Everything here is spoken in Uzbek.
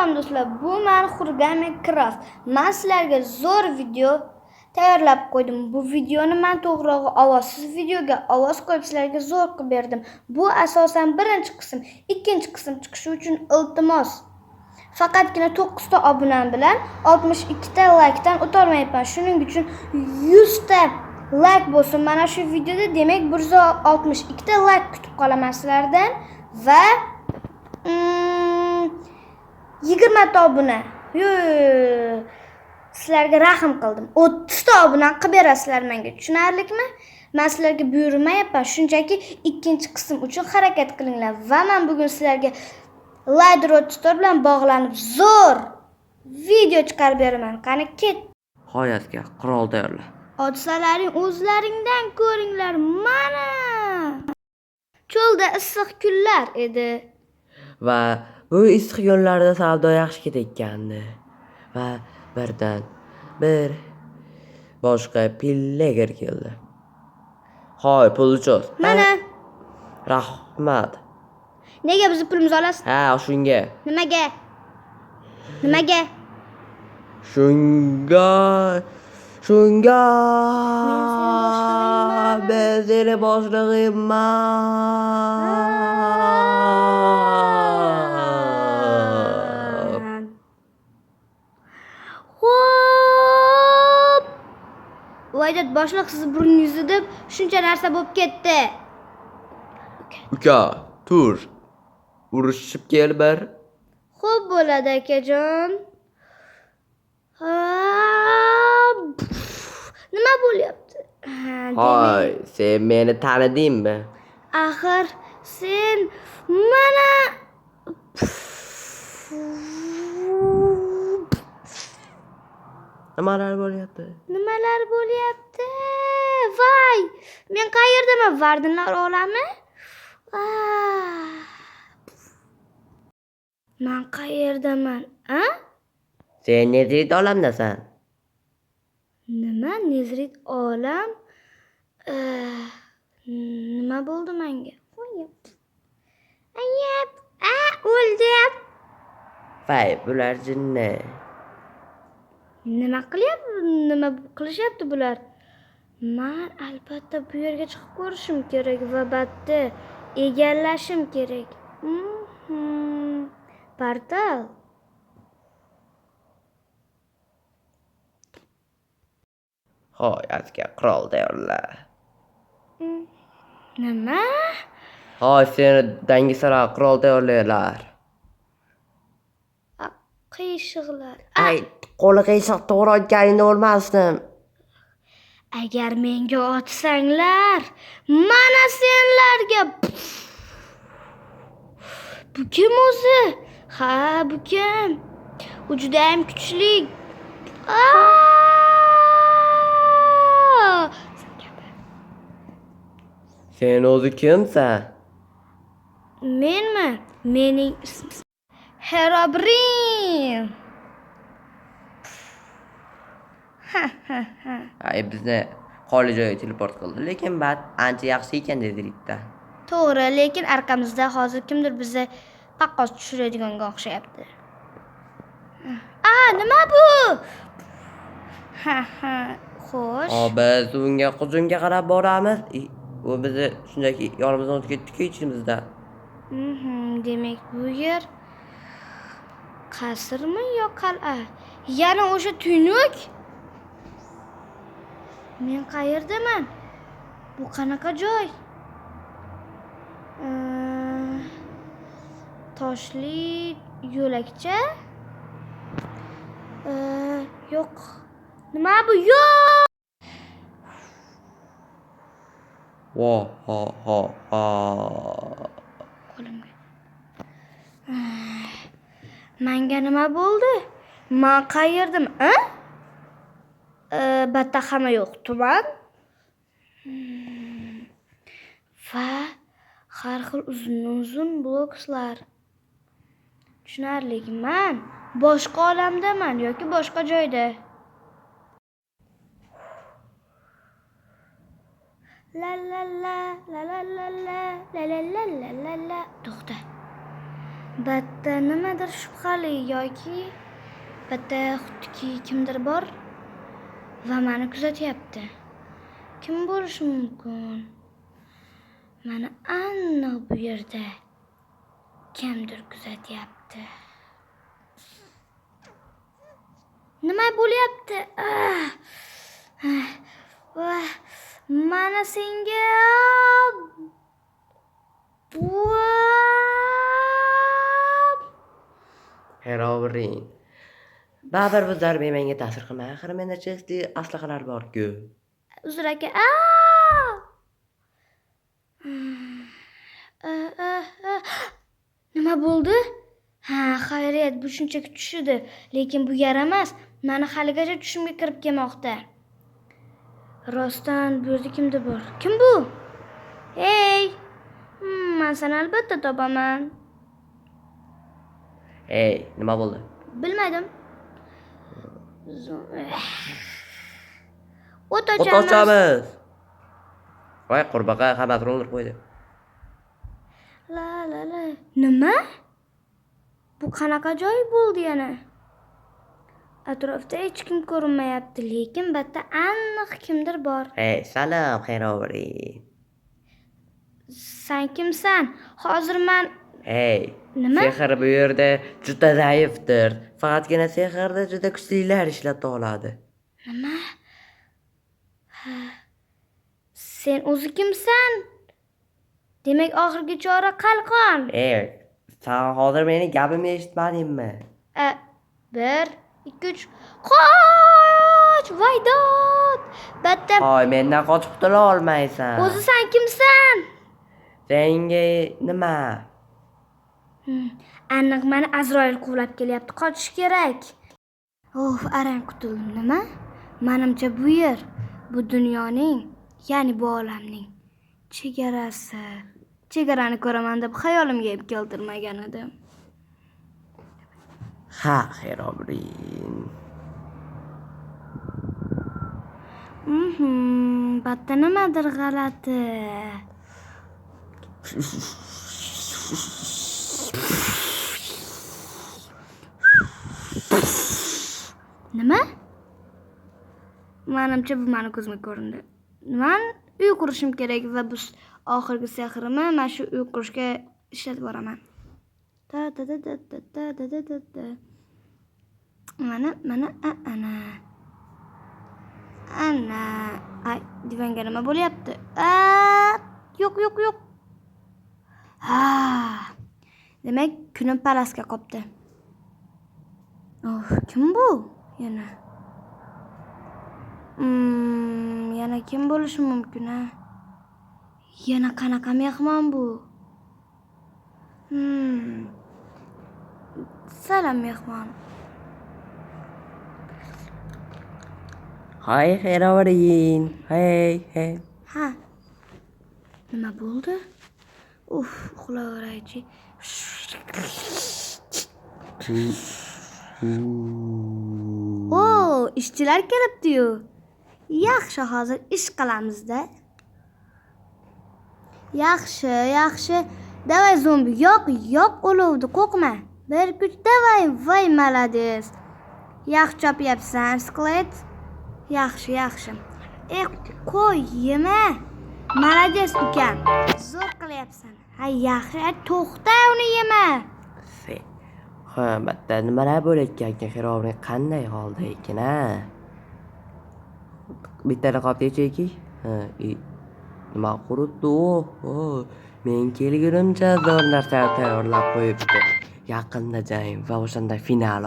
Salom do'stlar, bu men Xurgami Craft. Men sizlarga zo'r video tayyorlab qo'ydim. Bu videoni men to'g'rirog'i ovozsiz videoga ovoz qo'yib sizlarga zo'r qilib berdim. Bu asosan birinchi qism, ikkinchi qism chiqishi uchun iltimos. Faqatgina 9 ta obunam bilan 62 ta like dan o'tolmayapman. Shuning uchun 100 ta like bo'lsin mana shu videoda. Demak, 162 ta like kutib qolaman sizlardan va 20 ta obuna. Sizlarga rahim qildim. 30 ta obuna qilib berasizlar menga. Tushunarlikmi? Men sizlarga buyurmayapman, shunchaki ikkinchi qism uchun harakat qilinglar. Va men bugun sizlarga Light Road Store bilan bog'lanib zo'r video chiqarib beraman. Qani ket. Hayotga qurol tayyorla. Hodisalaring o'zlaringdan ko'ringlar. Mana cho'lda issiq kunlar edi. Va bu issiq kunlarda savdo yaxshi ketayotgandi. Va birdan bir boshqa pillager keldi. Hoy, pul uchun. Mana. Rahmat. Nega bizni pulimizni olasiz? Ha, shunga. Nimaga? Nimaga? Shunga. Ben seni boshlig'imman. Xo'p. Voydat boshliq siz burningizni deb shuncha narsa bo'lib ketdi. Uka, tur. Urushib kel bir. Xo'p bo'ladi akajon. Nima bo'lyapti? Hoy, sen meni tanidingmi? Axir sen mana Nimalar bo'lyapti? Nimalar bo'lyapti? Voy, men qayerdaman? Vardinlar olami? Men qayerdaman? Sen Nezrit olamdasan. Nima Nezrit olam? Nima bo'ldi menga? Ayab, o'ldim. Vay, bular jinni. Nima qilyapti? Nima qilishyapti bular? Men albatta bu yerga chiqib ko'rishim kerak va batda egallashim kerak. Portal. Hoy, azga qurol tayyorla. Nima? Hoy, seni dangisara qurol tayyorlaylar. Qiyshiqlar. Ay, qo'li qiyshiq to'g'ri aytganingni o'rmasdim. Agar menga otsanglar, mana senlarga. Bu kim o'zi? Ha, bu kim? U juda ham kuchli. Sen o'zi kimsan? Menmi? Mening ismim Herobrine. Ay, bizni qoli joyga teleport qildi, lekin bat ancha yaxshi ekan dedi Ritda. To'g'ri, lekin orqamizda hozir kimdir bizni paqqos tushiradiganga o'xshayapti. Nima bu? Xo'sh. Biz unga hujumga qarab boramiz. U bizni shunday yonimizdan o'tib ketdi-ku ichimizda. Demak, bu yer qasrmi yo qal'a? Yana o'sha tuynuk? Men qayerdaman? Bu qanaqa joy? Toshli yo'lakcha? Yo'q. Nima bu? Yo'q. Ha. Qo'limga. Menga nima bo'ldi? Men qayerdim? Batta hamma yo'q, tuman. Va har xil uzun blokslar. Tushunarli. Men boshqa olamdaman yoki boshqa joyda. La la la la la la la la la la la la la. To'xta. Bitta nimadir shubhali yoki bitta xuddi kimdir bor va meni kuzatyapti. Kim bo'lishi mumkin? Meni aniq bu yerda kimdir kuzatyapti. Nima bo'lyapti? Mana senga Herobrine. Baribir bu zarba menga ta'sir qilmaydi. Axir menda chesti aslaqalar bor-ku. Uzr aka. Nima bo'ldi? Xayriyat, bu shunchaki tush edi, lekin bu yaramas. Meni haligacha tushimga kirib kelmoqda. Rostdan bu yerda kimdir bor. Kim bu? Hey! Men seni albatta topaman. Hey, nima bo'ldi? Bilmadim. O't ochamiz. Voy, qurbaqa hammasini o'ldirib qo'ydi. La. Nima? Bu qanaqa joy bo'ldi yana? Atrofda hech kim ko'rinmayapti, lekin bitta aniq kimdir bor. Hey, salom, Herobrine. Sen kimsan? Hozir men Hey, nima? sehr bu yerda juda zaifdir. Faqatgina sehrda juda kuchlilar ishlata oladi. Nima? Sen o'zi kimsan? Demak, oxirgi chora qalqon. Ey, sen hozir meni gapimni eshitmadingmi? 1, 2, 3. Qoch! Voydod! Bitta. Hoy, mendan qochib qutula olmaysan. O'zi sen kimsan? Senga nima? Aniq meni Azroil quvlab kelyapti. Qochish kerak. Arang qutuldim. Nima? Menimcha bu yer bu dunyoning, ya'ni bu olamning chegarasi. Chegarani ko'raman deb xayolimga ham keltirmagan edim. Ha, Herobrine. Batta nimadir g'alati. Nima? Menimcha bu meni ko'zimga ko'rindi. Men uy qurishim kerak va bu oxirgi sehrimni mana shu uy qurishga ishlatib boraman. Ana. Ay, divanga nima bo'lyapti? Yo'q. Demak, kunim palasga qopti. Kim bu? Yana kim bo'lishi mumkin, ha? Yana qanaqa mehmon bu? Salom mehmon. Hi, Herobrine. Hey. Ha. Nima bo'ldi? Uxlayveraychi. Ishchilar kelibdi-yu. Yaxshi, hozir ish qilamiz-da. Yaxshi. Davay zombi, yo'q, olovdi, qo'rqma. 1, 2, 3, davay. Voy, malades. Yaxshi chopyapsan, skelet. Yaxshi. Qo'y, yema. Malades ukam. Zo'r qilyapsan. Yaxshi, to'xta, uni yema. Bitta nimalar bo'layotgan Herobrine qanday holda ekan, ha? Bitta niqob yechayki. Nima qurutdi? Men kelgunimcha zo'r narsa tayyorlab qo'yibdi. Yaqinda jang va o'shanda final.